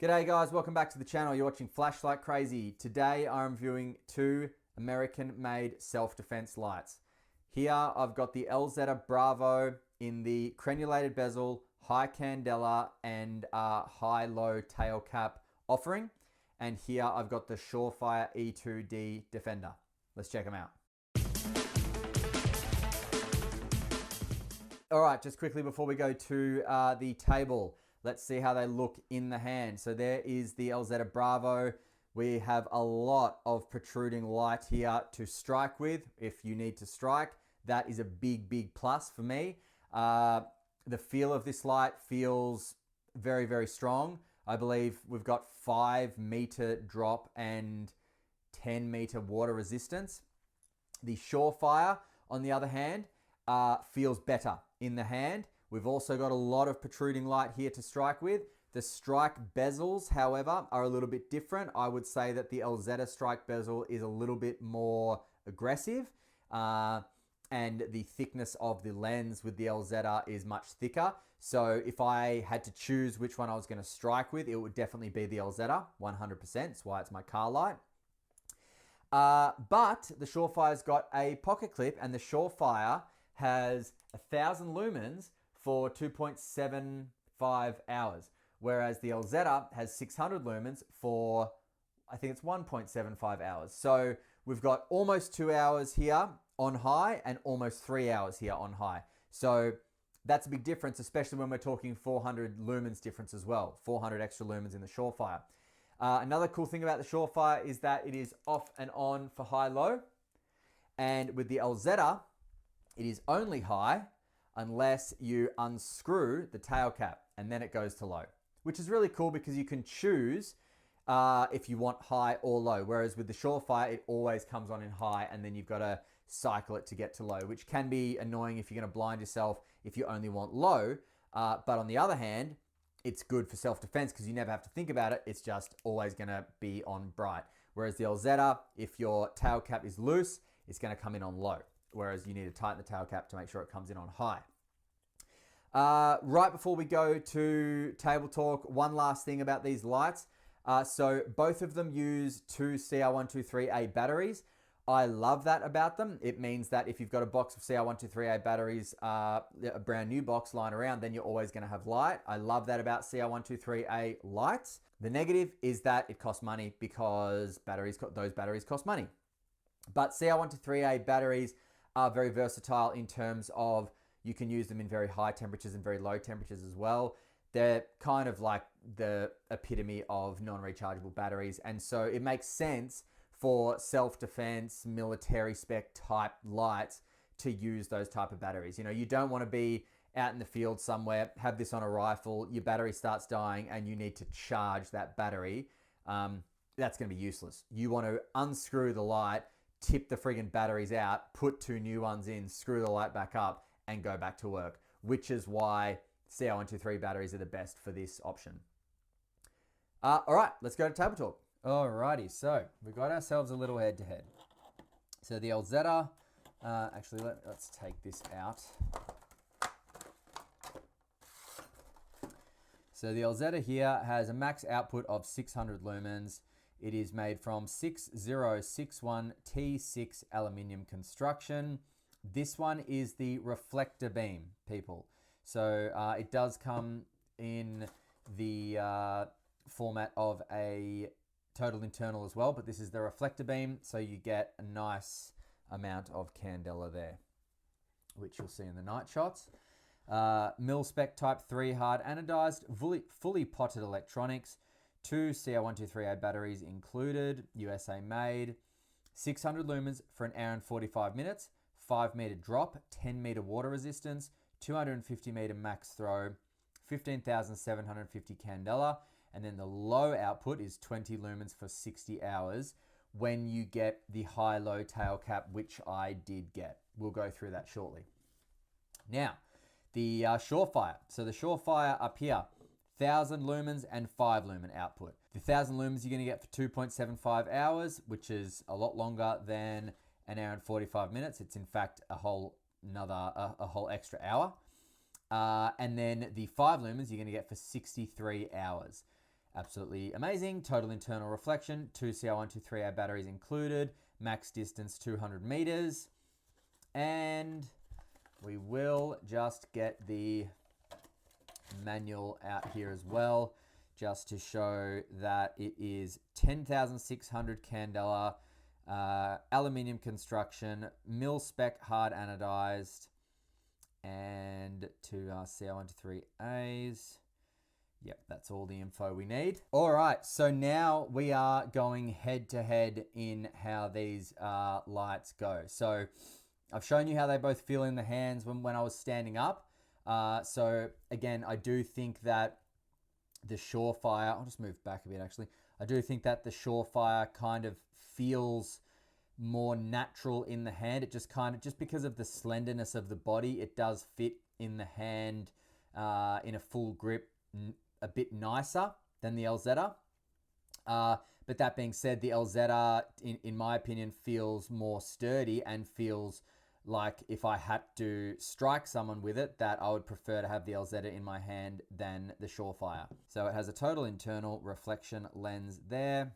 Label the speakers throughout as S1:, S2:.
S1: G'day guys, welcome back to the channel. You're watching Flashlight Crazy. Today I'm reviewing two American-made self-defense lights. Here I've got the Elzetta Bravo in the crenulated bezel, high candela and high-low tail cap offering. And here I've got the Surefire E2D Defender. Let's check them out. All right, just quickly before we go to the table, let's see how they look in the hand. So there is the Elzetta Bravo. We have a lot of protruding light here to strike with if you need to strike. That is a big plus for me. The feel of this light feels very strong. I believe we've got 5-meter drop and 10-meter water resistance. The Surefire, on the other hand, feels better in the hand. We've also got a lot of protruding light here to strike with. The strike bezels, however, are a little bit different. I would say that the Elzetta strike bezel is a little bit more aggressive, and the thickness of the lens with the Elzetta is much thicker. So if I had to choose which one I was going to strike with, it would definitely be the Elzetta, 100%. That's why it's my car light. But the Surefire's got a pocket clip, and the Surefire has 1,000 lumens for 2.75 hours, whereas the Elzetta has 600 lumens for, I think it's 1.75 hours. So we've got almost 2 hours here on high and almost 3 hours here on high. So that's a big difference, especially when we're talking 400 lumens difference as well, 400 extra lumens in the Surefire. Another cool thing about the Surefire is that it is off and on for high-low. And with the Elzetta, it is only high unless you unscrew the tail cap and then it goes to low, which is really cool because you can choose if you want high or low. Whereas with the Surefire, it always comes on in high and then you've got to cycle it to get to low, which can be annoying if you're going to blind yourself if you only want low. But on the other hand, it's good for self-defense because you never have to think about it. It's just always going to be on bright. Whereas the Elzetta, if your tail cap is loose, it's going to come in on low. Whereas you need to tighten the tail cap to make sure it comes in on high. Right before we go to table talk, one last thing about these lights. So both of them use two CR123A batteries. I love that about them. It means that if you've got a box of CR123A batteries, a brand new box lying around, then you're always going to have light. I love that about CR123A lights. The negative is that it costs money because those batteries cost money. But CR123A batteries are very versatile in terms of you can use them in very high temperatures and very low temperatures as well. They're kind of like the epitome of non-rechargeable batteries. And so it makes sense for self-defense, military spec type lights to use those type of batteries. You know, you don't want to be out in the field somewhere, have this on a rifle, your battery starts dying and you need to charge that battery. That's going to be useless. You want to unscrew the light, tip the friggin' batteries out, put two new ones in, screw the light back up, and go back to work, which is why CR123 batteries are the best for this option. All right, let's go to table talk. Alrighty, so we got ourselves a little head-to-head. So the Elzetta, actually let's take this out. So the Elzetta here has a max output of 600 lumens. It is made from 6061 T6 aluminium construction. This one is the reflector beam, people. So it does come in the format of a total internal as well, but this is the reflector beam, so you get a nice amount of candela there, which you'll see in the night shots. Mil spec type 3 hard anodized, fully potted electronics, 2 CR123A batteries included, USA made, 600 lumens for an hour and 45 minutes, 5-meter drop, 10-meter water resistance, 250-meter max throw, 15,750 candela, and then the low output is 20 lumens for 60 hours when you get the high-low tail cap, which I did get. We'll go through that shortly. Now, the Surefire. So the Surefire up here, 1,000 lumens and 5 lumen output. The 1,000 lumens you're going to get for 2.75 hours, which is a lot longer than an hour and 45 minutes. It's in fact a whole extra hour. And then the 5 lumens you're going to get for 63 hours. Absolutely amazing. Total internal reflection, 2 CR123A batteries included, max distance 200 meters. And we will just get the manual out here as well, just to show that it is 10,600 candela, aluminium construction, mil spec hard anodized, and 2 CR123As. Yep, that's all the info we need. All right, so now we are going head to head in how these lights go. So I've shown you how they both feel in the hands when I was standing up. So again, I do think that the Surefire, I'll just move back a bit actually. I do think that the Surefire kind of feels more natural in the hand. It just because of the slenderness of the body, it does fit in the hand in a full grip a bit nicer than the Elzetta. But that being said, the Elzetta, in my opinion, feels more sturdy and feels like if I had to strike someone with it, that I would prefer to have the Elzetta in my hand than the Surefire. So it has a total internal reflection lens there.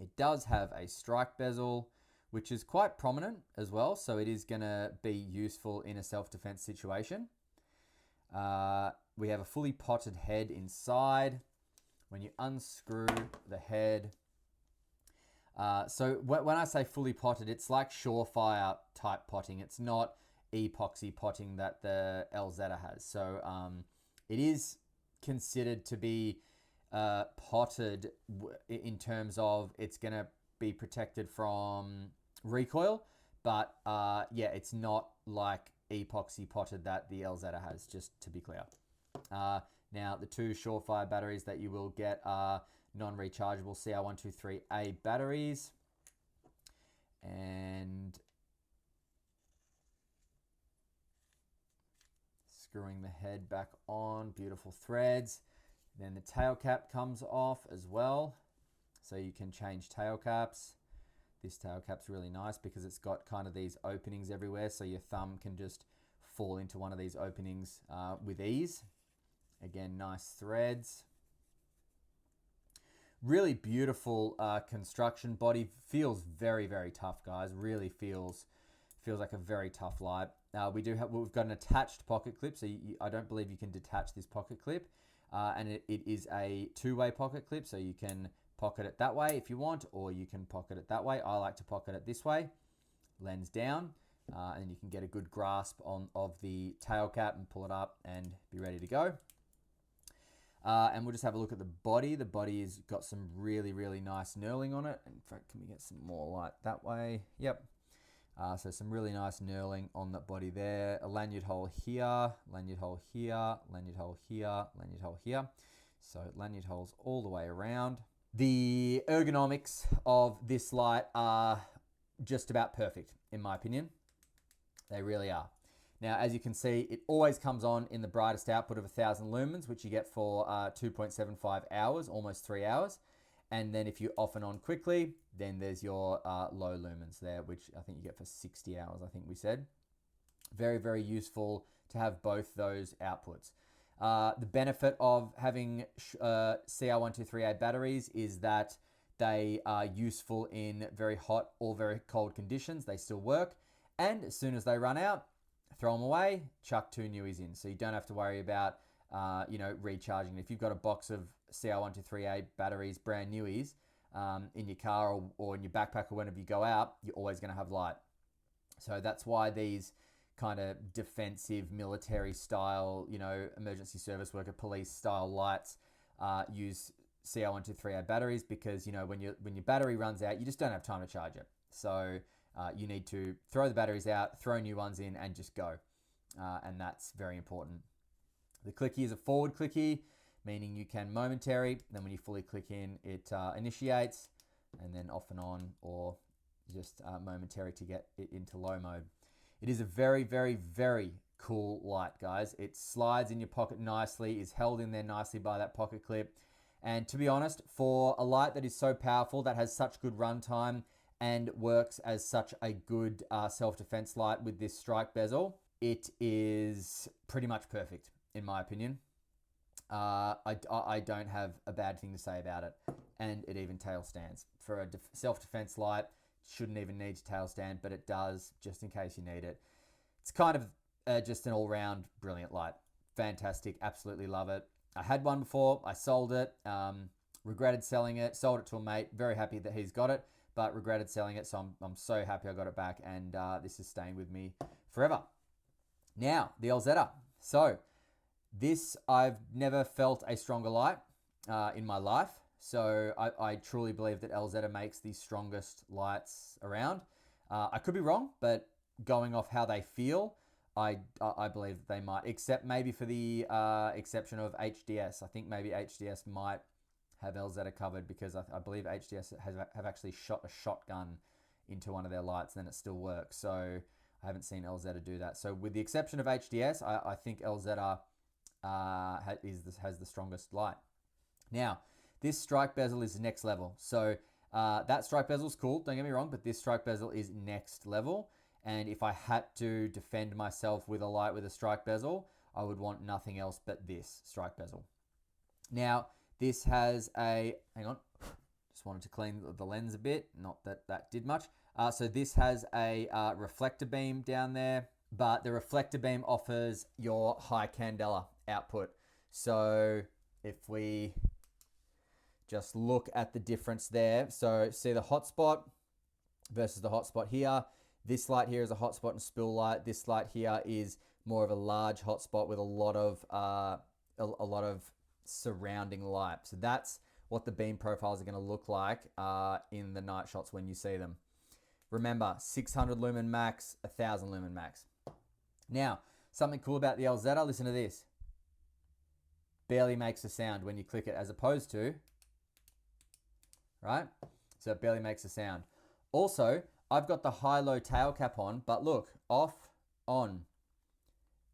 S1: It does have a strike bezel, which is quite prominent as well. So it is gonna be useful in a self-defense situation. We have a fully potted head inside. When you unscrew the head, so when I say fully potted, it's like Surefire type potting. It's not epoxy potting that the Elzetta has. So it is considered to be potted in terms of it's going to be protected from recoil. But yeah, it's not like epoxy potted that the Elzetta has, just to be clear. Now, the 2 Surefire batteries that you will get are non-rechargeable CR123A batteries. And screwing the head back on, beautiful threads. Then the tail cap comes off as well, so you can change tail caps. This tail cap's really nice because it's got kind of these openings everywhere, so your thumb can just fall into one of these openings with ease. Again, nice threads. Really beautiful construction. Body feels very, very tough, guys. Really feels like a very tough light. We've got an attached pocket clip, so I don't believe you can detach this pocket clip. And it is a two-way pocket clip, so you can pocket it that way if you want, or you can pocket it that way. I like to pocket it this way, lens down, and you can get a good grasp of the tail cap and pull it up and be ready to go. And we'll just have a look at the body. The body has got some really, really nice knurling on it. In fact, can we get some more light that way? Yep. So some really nice knurling on that body there. A lanyard hole here, lanyard hole here, lanyard hole here, lanyard hole here. So lanyard holes all the way around. The ergonomics of this light are just about perfect, in my opinion. They really are. Now, as you can see, it always comes on in the brightest output of 1,000 lumens, which you get for 2.75 hours, almost 3 hours. And then if you off and on quickly, then there's your low lumens there, which I think you get for 60 hours, I think we said. Very, very useful to have both those outputs. The benefit of having CR123A batteries is that they are useful in very hot or very cold conditions. They still work. And as soon as they run out, throw them away, chuck 2 newies in. So you don't have to worry about, recharging. If you've got a box of CR123A batteries, brand newies, in your car or in your backpack or whenever you go out, you're always going to have light. So that's why these kind of defensive military style, emergency service worker, police style lights use CR123A batteries, because, when your battery runs out, you just don't have time to charge it. So you need to throw the batteries out, throw new ones in, and just go. And that's very important. The clicky is a forward clicky, meaning you can momentary, then when you fully click in, it initiates, and then off and on, or just momentary to get it into low mode. It is a very, very, very cool light, guys. It slides in your pocket nicely, is held in there nicely by that pocket clip. And to be honest, for a light that is so powerful, that has such good runtime, and works as such a good self-defense light with this strike bezel, it is pretty much perfect, in my opinion. I don't have a bad thing to say about it. And it even tail stands. For a self-defense light, shouldn't even need to tail stand, but it does, just in case you need it. It's kind of just an all-round brilliant light. Fantastic, absolutely love it. I had one before, I sold it, regretted selling it, sold it to a mate, very happy that he's got it, but regretted selling it, so I'm so happy I got it back, and this is staying with me forever. Now, the Elzetta. So, this, I've never felt a stronger light in my life. So I truly believe that Elzetta makes the strongest lights around. I could be wrong, but going off how they feel, I believe that they might, except maybe for the exception of HDS. I think maybe HDS might have Elzetta covered, because I believe HDS have actually shot a shotgun into one of their lights and then it still works. So I haven't seen Elzetta do that. So with the exception of HDS, I think Elzetta has the strongest light. Now, this strike bezel is next level. So that strike bezel is cool, don't get me wrong, but this strike bezel is next level. And if I had to defend myself with a light with a strike bezel, I would want nothing else but this strike bezel. Now, this has a, hang on, just wanted to clean the lens a bit, not that that did much. So this has a reflector beam down there, but the reflector beam offers your high candela output. So if we just look at the difference there. So see the hotspot versus the hotspot here. This light here is a hotspot and spill light. This light here is more of a large hotspot with a lot of surrounding light. So that's what the beam profiles are going to look like in the night shots when you see them. Remember, 600 lumen max, 1000 lumen max. Now, something cool about the Elzetta, listen to this. Barely makes a sound when you click it, as opposed to, right? So it barely makes a sound. Also, I've got the high-low tail cap on, but look, off, on,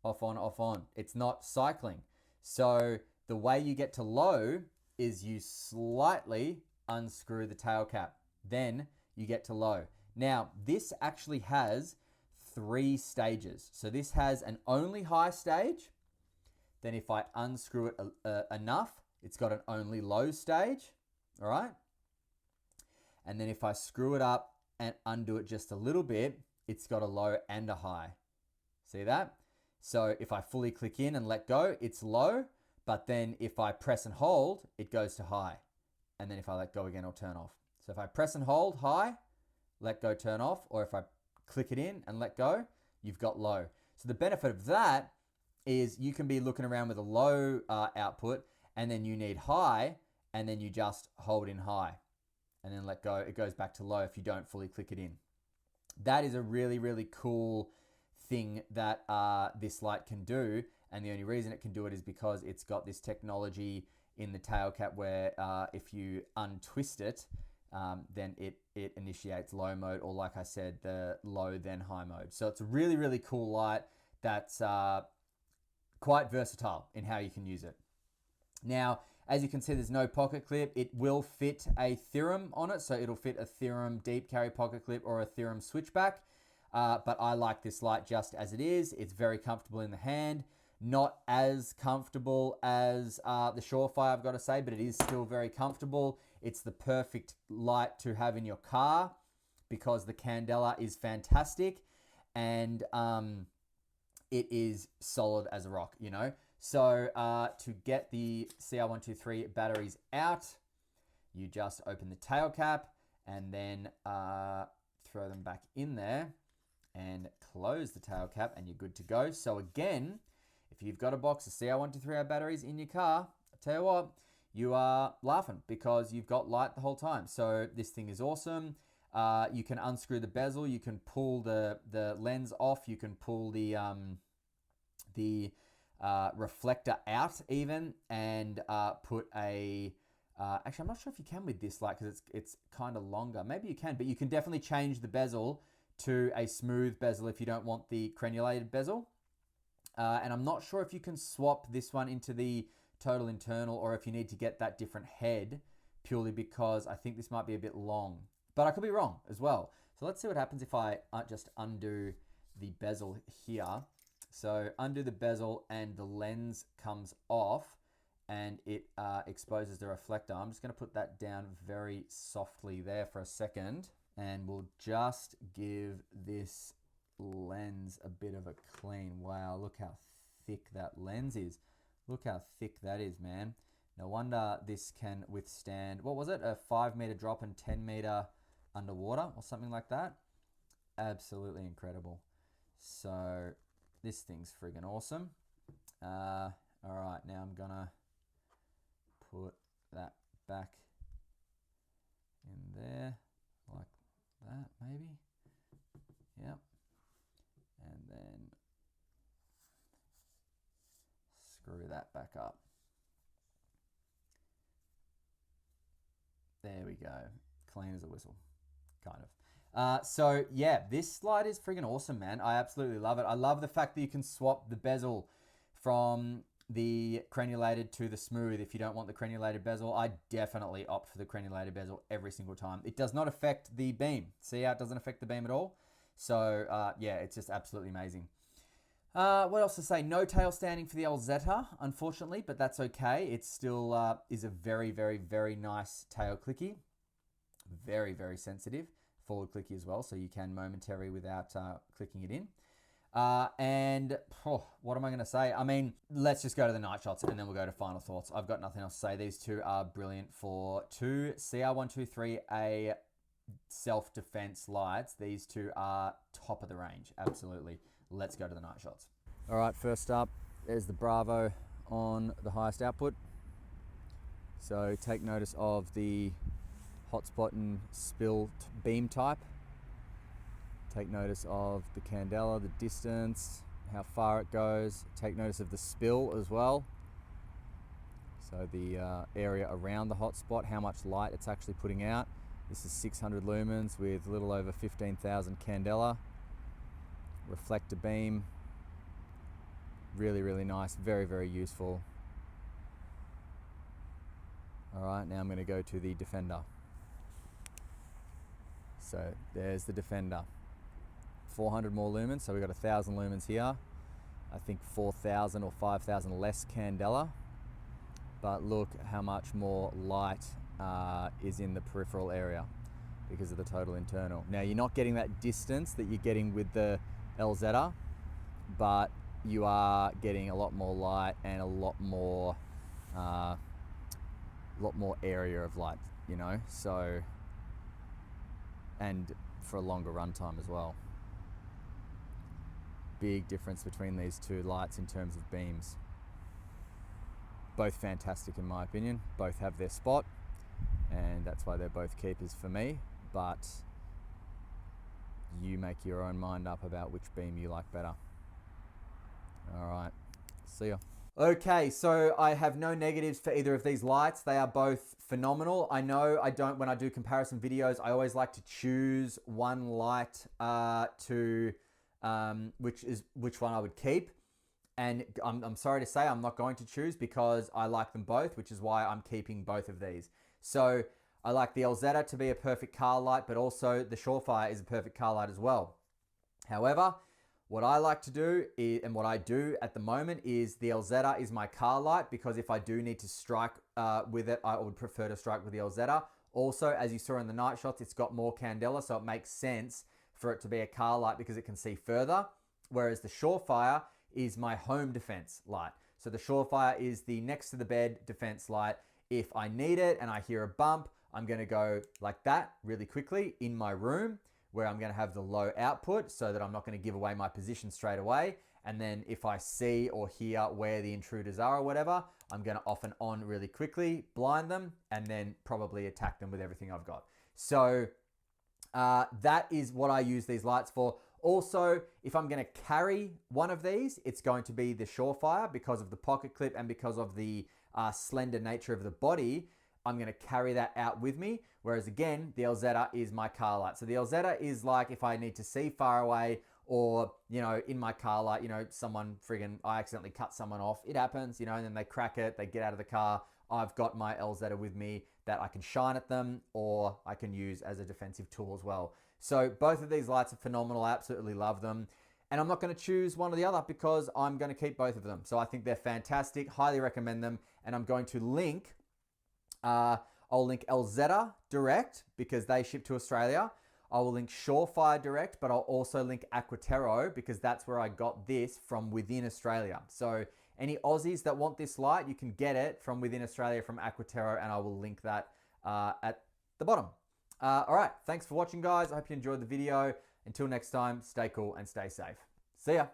S1: off, on, off, on. It's not cycling. So the way you get to low is you slightly unscrew the tail cap. Then you get to low. Now, this actually has 3 stages. So this has an only high stage. Then if I unscrew it enough, it's got an only low stage. All right. And then if I screw it up and undo it just a little bit, it's got a low and a high. See that? So if I fully click in and let go, it's low. But then if I press and hold, it goes to high. And then if I let go again, it'll turn off. So if I press and hold high, let go, turn off. Or if I click it in and let go, you've got low. So the benefit of that is you can be looking around with a low output, and then you need high, and then you just hold in high and then let go. It goes back to low if you don't fully click it in. That is a really, really cool thing that this light can do. And the only reason it can do it is because it's got this technology in the tail cap where if you untwist it, then it initiates low mode, or like I said, the low then high mode. So it's a really, really cool light that's quite versatile in how you can use it. Now, as you can see, there's no pocket clip. It will fit a Theorem on it, so it'll fit a Theorem deep carry pocket clip or a Theorem switchback. But I like this light just as it is. It's very comfortable in the hand. Not as comfortable as the Surefire, I've got to say, but it is still very comfortable. It's the perfect light to have in your car because the candela is fantastic, and it is solid as a rock, you know. So to get the CR123 batteries out, you just open the tail cap and then throw them back in there and close the tail cap, and you're good to go. So again, if you've got a box of CR123 batteries in your car, I tell you what, you are laughing because you've got light the whole time. So this thing is awesome. You can unscrew the bezel, you can pull the lens off, you can pull the reflector out even, and put a actually, I'm not sure if you can with this light because it's kind of longer. Maybe you can, but you can definitely change the bezel to a smooth bezel if you don't want the crenulated bezel. And I'm not sure if you can swap this one into the total internal, or if you need to get that different head, purely because I think this might be a bit long. But I could be wrong as well. So let's see what happens if I just undo the bezel here. So undo the bezel and the lens comes off, and it exposes the reflector. I'm just going to put that down very softly there for a second, and we'll just give this lens a bit of a clean. Wow, look how thick that lens is. Look how thick that is, man. No wonder this can withstand, what was it? A 5 meter drop and 10 meter underwater or something like that. Absolutely incredible. So this thing's friggin' awesome. All right, now I'm gonna put that back in there like that, maybe. Yep. And then screw that back up. There we go. Clean as a whistle, kind of. So yeah, this slide is freaking awesome, man. I absolutely love it. I love the fact that you can swap the bezel from the crenulated to the smooth. If you don't want the crenulated bezel, I definitely opt for the crenulated bezel every single time. It does not affect the beam. See how it doesn't affect the beam at all? So yeah, it's just absolutely amazing. What else to say? No tail standing for the Elzetta, unfortunately, but that's okay. It still is a very, very, very nice tail clicky. Very, very sensitive. Forward clicky as well, so you can momentary without clicking it in. And what am I going to say? I mean, let's just go to the night shots and then we'll go to final thoughts. I've got nothing else to say. These two are brilliant for two CR123A self-defense lights. These two are top of the range. Absolutely. Let's go to the night shots. All right, first up, there's the Bravo on the highest output. So take notice of the hotspot and spill beam type. Take notice of the candela, the distance, how far it goes. Take notice of the spill as well. So the area around the hotspot, how much light it's actually putting out. This is 600 lumens with a little over 15,000 candela. Reflector beam, really, really nice, very, very useful. All right, now I'm going to go to the Defender. So there's the Defender. 400 more lumens, so we've got 1,000 lumens here. I think 4,000 or 5,000 less candela. But look how much more light is in the peripheral area because of the total internal. Now you're not getting that distance that you're getting with the Elzetta, but you are getting a lot more light and a lot more area of light, you know, so, and for a longer runtime as well. Big difference between these two lights in terms of beams. Both fantastic in my opinion, both have their spot, and that's why they're both keepers for me, but you make your own mind up about which beam you like better. All right, see ya. Okay, so I have no negatives for either of these lights. They are both phenomenal. I know when I do comparison videos, I always like to choose one light to which one I would keep. And I'm sorry to say I'm not going to choose because I like them both, which is why I'm keeping both of these. So I like the Elzetta to be a perfect car light, but also the Surefire is a perfect car light as well. However, what I like to do is, and what I do at the moment is the Elzetta is my car light because if I do need to strike with it, I would prefer to strike with the Elzetta. Also, as you saw in the night shots, it's got more candela, so it makes sense for it to be a car light because it can see further. Whereas the Surefire is my home defense light. So the Surefire is the next to the bed defense light. If I need it and I hear a bump, I'm going to go like that really quickly in my room where I'm going to have the low output so that I'm not going to give away my position straight away. And then if I see or hear where the intruders are or whatever, I'm going to off and on really quickly, blind them, and then probably attack them with everything I've got. So that is what I use these lights for. Also, if I'm going to carry one of these, it's going to be the Surefire because of the pocket clip and because of the slender nature of the body. I'm going to carry that out with me. Whereas again, the Elzetta is my car light. So the Elzetta is like if I need to see far away or, you know, in my car light, you know, I accidentally cut someone off. It happens, you know, and then they crack it, they get out of the car. I've got my Elzetta with me that I can shine at them or I can use as a defensive tool as well. So both of these lights are phenomenal. I absolutely love them. And I'm not going to choose one or the other because I'm going to keep both of them. So I think they're fantastic, highly recommend them. And I'm going to link, I'll link Elzetta direct because they ship to Australia. I will link Surefire direct, but I'll also link Aquaterra because that's where I got this from within Australia. So any Aussies that want this light, you can get it from within Australia from Aquaterra, and I will link that at the bottom. All right, thanks for watching, guys. I hope you enjoyed the video. Until next time, stay cool and stay safe. See ya.